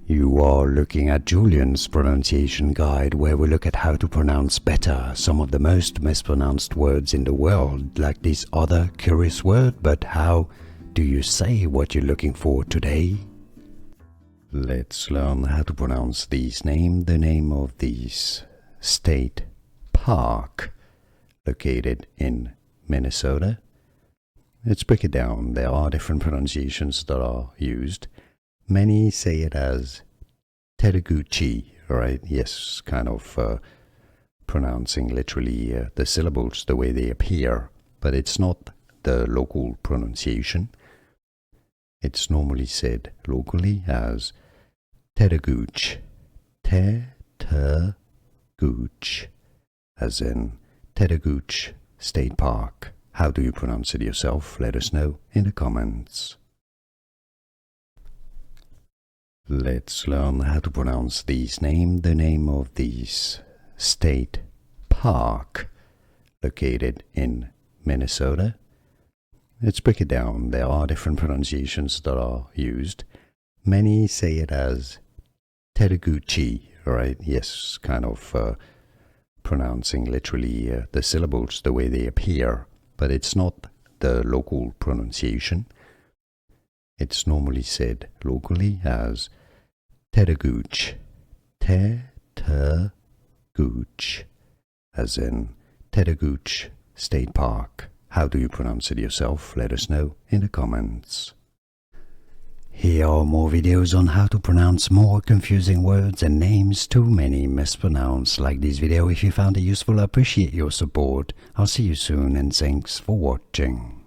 You are looking at Julian's pronunciation guide, where we look at how to pronounce better some of the most mispronounced words in the world, like this other curious word. But how do you say what you're looking for today? Let's learn how to pronounce this name, the name of this state park located in Minnesota. Let's break it down. There are different pronunciations that are used. Many say it as Tettegouche, right? Yes, kind of pronouncing literally the syllables the way they appear, but it's not the local pronunciation. It's normally said locally as Tettegouche, Tettegouche, as in Tettegouche State Park. How do you pronounce it yourself? Let us know in the comments. Let's learn how to pronounce this name, the name of this state park located in Minnesota. Let's break it down. There are different pronunciations that are used. Many say it as Tettegouche, right? Yes, kind of pronouncing literally the syllables the way they appear, but it's not the local pronunciation. It's normally said locally as Tettegouche, Tettegouche, as in Tettegouche State Park. How do you pronounce it yourself? Let us know in the comments. Here are more videos on how to pronounce more confusing words and names too many mispronounced. Like this video if you found it useful. I appreciate your support. I'll see you soon and thanks for watching.